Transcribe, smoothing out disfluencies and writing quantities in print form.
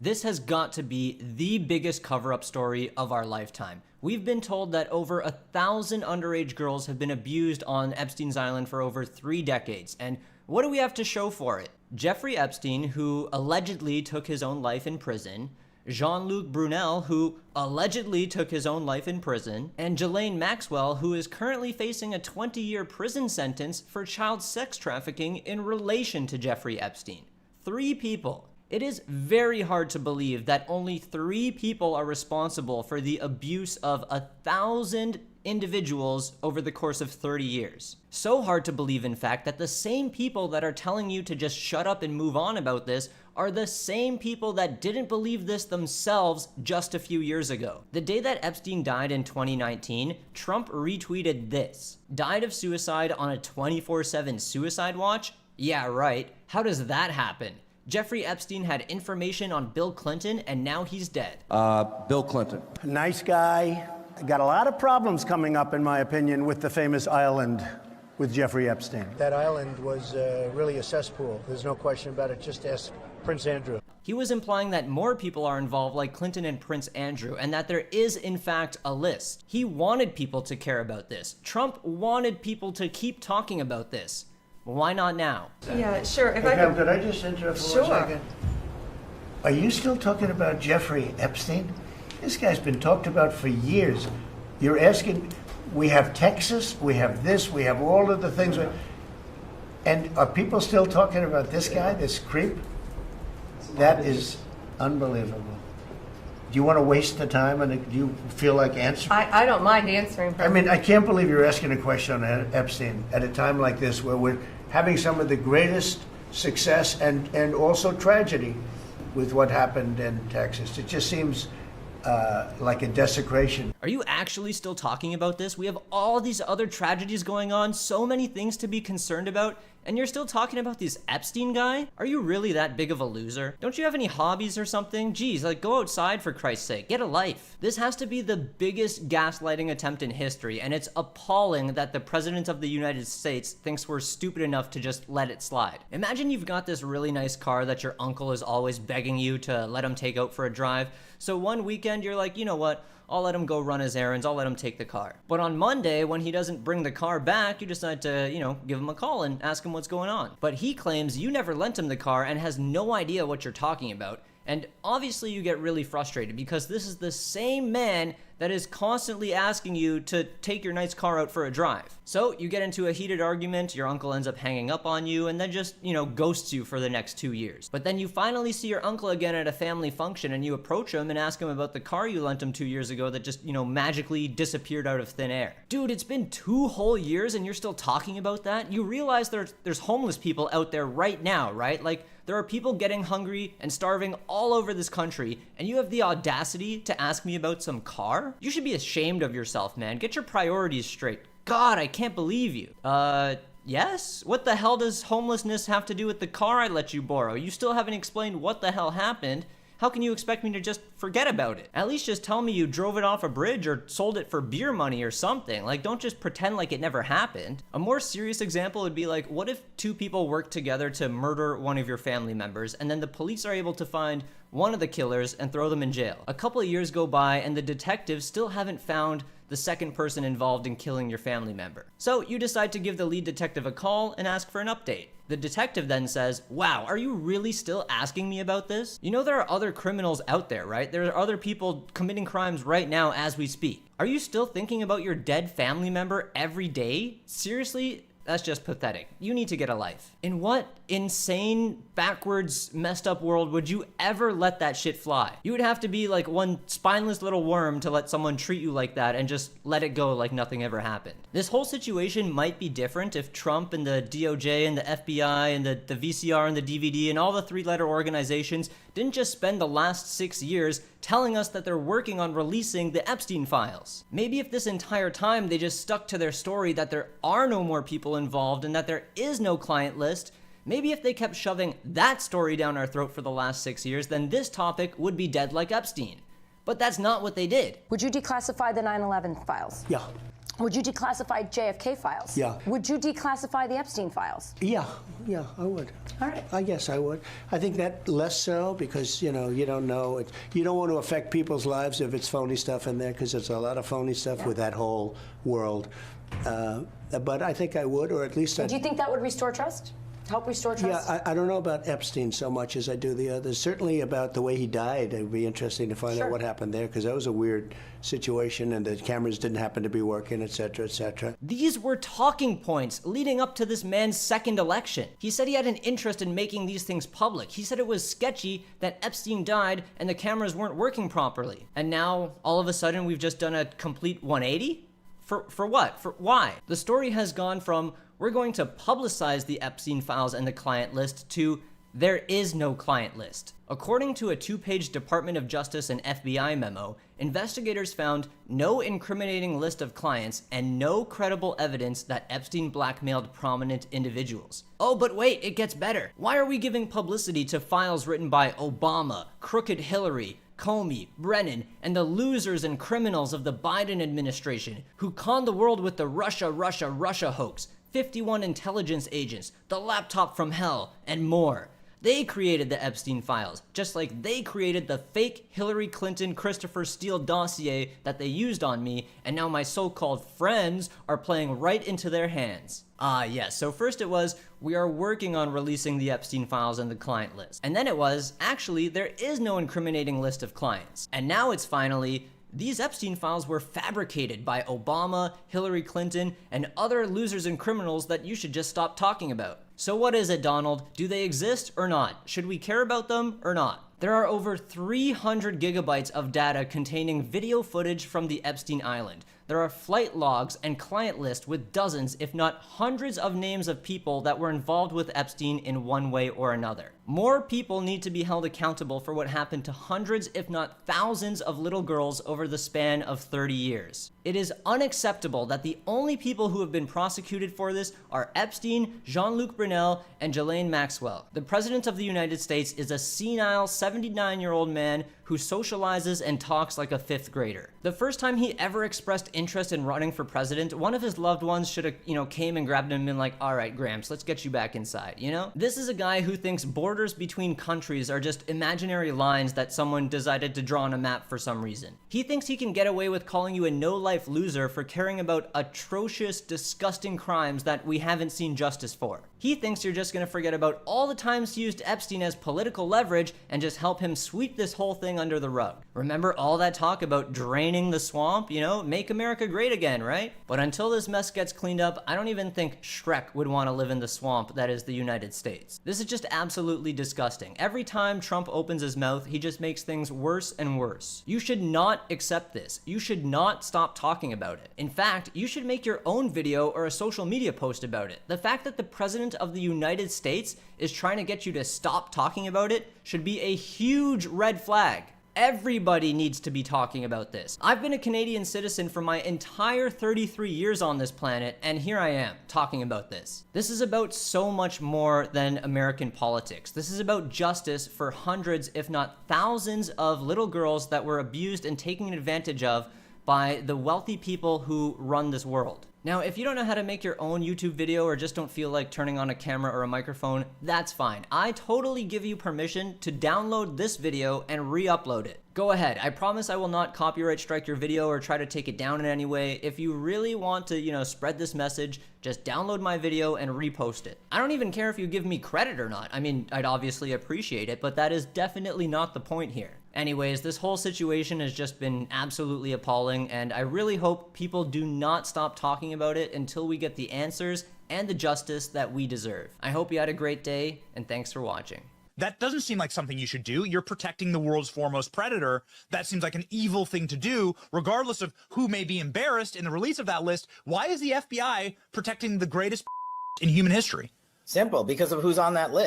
This has got to be the biggest cover-up story of our lifetime. We've been told that over 1,000 underage girls have been abused on Epstein's Island for over 3 decades. And what do we have to show for it? Jeffrey Epstein, who allegedly took his own life in prison, Jean-Luc Brunel, who allegedly took his own life in prison, and Ghislaine Maxwell, who is currently facing a 20-year prison sentence for child sex trafficking in relation to Jeffrey Epstein. 3 people. It is very hard to believe that only 3 people are responsible for the abuse of 1,000 individuals over the course of 30 years. So hard to believe, in fact, that the same people that are telling you to just shut up and move on about this are the same people that didn't believe this themselves just a few years ago. The day that Epstein died in 2019, Trump retweeted this: "Died of suicide on a 24/7 suicide watch? Yeah, right. How does that happen? Jeffrey Epstein had information on Bill Clinton, and now he's dead." Bill Clinton. Nice guy. Got a lot of problems coming up, in my opinion, with the famous island with Jeffrey Epstein. That island was really a cesspool. There's no question about it. Just ask Prince Andrew. He was implying that more people are involved, like Clinton and Prince Andrew, and that there is, in fact, a list. He wanted people to care about this. Trump wanted people to keep talking about this. Why not now? Yeah, sure. If Hey, could I just interrupt for Sure. 1 second? Are you still talking about Jeffrey Epstein? This guy's been talked about for years. You're asking, we have Texas, we have this, we have all of the things. And are people still talking about this guy, this creep? That is unbelievable. Do you want to waste the time, and do you feel like answering? I don't mind answering. I mean, I can't believe you're asking a question on Epstein at a time like this, where we're having some of the greatest success and also tragedy with what happened in Texas. It just seems like a desecration. Are you actually still talking about this? We have all these other tragedies going on, so many things to be concerned about, and you're still talking about this Epstein guy? Are you really that big of a loser? Don't you have any hobbies or something? Geez, like, go outside for Christ's sake. Get a life. This has to be the biggest gaslighting attempt in history, and it's appalling that the President of the United States thinks we're stupid enough to just let it slide. Imagine you've got this really nice car that your uncle is always begging you to let him take out for a drive. So one weekend you're like, you know what? I'll let him go run his errands, I'll let him take the car. But on Monday, when he doesn't bring the car back, you decide to, give him a call and ask him what's going on. But he claims you never lent him the car and has no idea what you're talking about. And obviously you get really frustrated because this is the same man that is constantly asking you to take your nice car out for a drive. So you get into a heated argument, your uncle ends up hanging up on you, and then just, ghosts you for the next 2 years. But then you finally see your uncle again at a family function, and you approach him and ask him about the car you lent him 2 years ago that just, magically disappeared out of thin air. Dude, it's been 2 whole years and you're still talking about that? You realize there's homeless people out there right now, right? Like, there are people getting hungry and starving all over this country, and you have the audacity to ask me about some car? You should be ashamed of yourself, man. Get your priorities straight. God, I can't believe you. Yes? What the hell does homelessness have to do with the car I let you borrow? You still haven't explained what the hell happened. How can you expect me to just forget about it? At least just tell me you drove it off a bridge or sold it for beer money or something. Like, don't just pretend like it never happened. A more serious example would be like, what if 2 people work together to murder one of your family members, and then the police are able to find one of the killers and throw them in jail? A couple of years go by and the detectives still haven't found the second person involved in killing your family member. So you decide to give the lead detective a call and ask for an update. The detective then says, "Wow, are you really still asking me about this? You know there are other criminals out there, right? There are other people committing crimes right now as we speak. Are you still thinking about your dead family member every day? Seriously? That's just pathetic. You need to get a life." In what insane, backwards, messed up world would you ever let that shit fly? You would have to be like one spineless little worm to let someone treat you like that and just let it go like nothing ever happened. This whole situation might be different if Trump and the DOJ and the FBI and the VCR and the DVD and all the 3-letter organizations didn't just spend the last 6 years telling us that they're working on releasing the Epstein files. Maybe if this entire time they just stuck to their story that there are no more people involved and that there is no client list, maybe if they kept shoving that story down our throat for the last 6 years, then this topic would be dead like Epstein. But that's not what they did. Would you declassify the 9/11 files? Yeah. Would you declassify JFK files? Yeah. Would you declassify the Epstein files? Yeah, I would. All right. I guess I would. I think that less so because, you don't know. You don't want to affect people's lives if it's phony stuff in there because there's a lot of phony stuff with that whole world. But I think I would, or at least Do you think that would restore trust? Help restore trust? Yeah, I don't know about Epstein so much as I do the others. Certainly about the way he died. It would be interesting to find out what happened there, because that was a weird situation, and the cameras didn't happen to be working, et cetera, et cetera. These were talking points leading up to this man's second election. He said he had an interest in making these things public. He said it was sketchy that Epstein died and the cameras weren't working properly. And now, all of a sudden, we've just done a complete 180? For what? For why? The story has gone from we're going to publicize the Epstein files and the client list to there is no client list. According to a 2-page Department of Justice and FBI memo, investigators found no incriminating list of clients and no credible evidence that Epstein blackmailed prominent individuals. Oh, but wait, it gets better. Why are we giving publicity to files written by Obama, Crooked Hillary, Comey, Brennan, and the losers and criminals of the Biden administration who conned the world with the Russia hoax, 51 intelligence agents, the laptop from hell, and more? They created the Epstein files, just like they created the fake Hillary Clinton Christopher Steele dossier that they used on me, and now my so-called friends are playing right into their hands. Yes, so first it was, we are working on releasing the Epstein files and the client list. And then it was, actually, there is no incriminating list of clients. And now it's finally, these Epstein files were fabricated by Obama, Hillary Clinton, and other losers and criminals that you should just stop talking about. So what is it, Donald? Do they exist or not? Should we care about them or not? There are over 300 gigabytes of data containing video footage from the Epstein Island. There are flight logs and client lists with dozens, if not hundreds of names of people that were involved with Epstein in one way or another. More people need to be held accountable for what happened to hundreds, if not thousands, of little girls over the span of 30 years. It is unacceptable that the only people who have been prosecuted for this are Epstein, Jean-Luc Brunel, and Ghislaine Maxwell. The President of the United States is a senile 79-year-old man who socializes and talks like a 5th grader. The first time he ever expressed interest in running for president, one of his loved ones should have, came and grabbed him and been like, all right, Gramps, let's get you back inside, This is a guy who thinks borders between countries are just imaginary lines that someone decided to draw on a map for some reason. He thinks he can get away with calling you a no-life loser for caring about atrocious, disgusting crimes that we haven't seen justice for. He thinks you're just gonna forget about all the times he used Epstein as political leverage and just help him sweep this whole thing under the rug. Remember all that talk about draining the swamp, make America great again, right? But until this mess gets cleaned up, I don't even think Shrek would want to live in the swamp that is the United States. This is just absolutely disgusting. Every time Trump opens his mouth, he just makes things worse and worse. You should not accept this. You should not stop talking about it. In fact, you should make your own video or a social media post about it. The fact that the President of the United States is trying to get you to stop talking about it should be a huge red flag. Everybody needs to be talking about this. I've been a Canadian citizen for my entire 33 years on this planet, and here I am, talking about this. This is about so much more than American politics. This is about justice for hundreds, if not thousands, of little girls that were abused and taken advantage of by the wealthy people who run this world. Now, if you don't know how to make your own YouTube video or just don't feel like turning on a camera or a microphone, that's fine. I totally give you permission to download this video and re-upload it. Go ahead. I promise I will not copyright strike your video or try to take it down in any way. If you really want to, spread this message, just download my video and repost it. I don't even care if you give me credit or not. I mean, I'd obviously appreciate it, but that is definitely not the point here. Anyways, this whole situation has just been absolutely appalling, and I really hope people do not stop talking about it until we get the answers and the justice that we deserve. I hope you had a great day, and thanks for watching. That doesn't seem like something you should do. You're protecting the world's foremost predator. That seems like an evil thing to do, regardless of who may be embarrassed in the release of that list. Why is the FBI protecting the greatest in human history? Simple, because of who's on that list.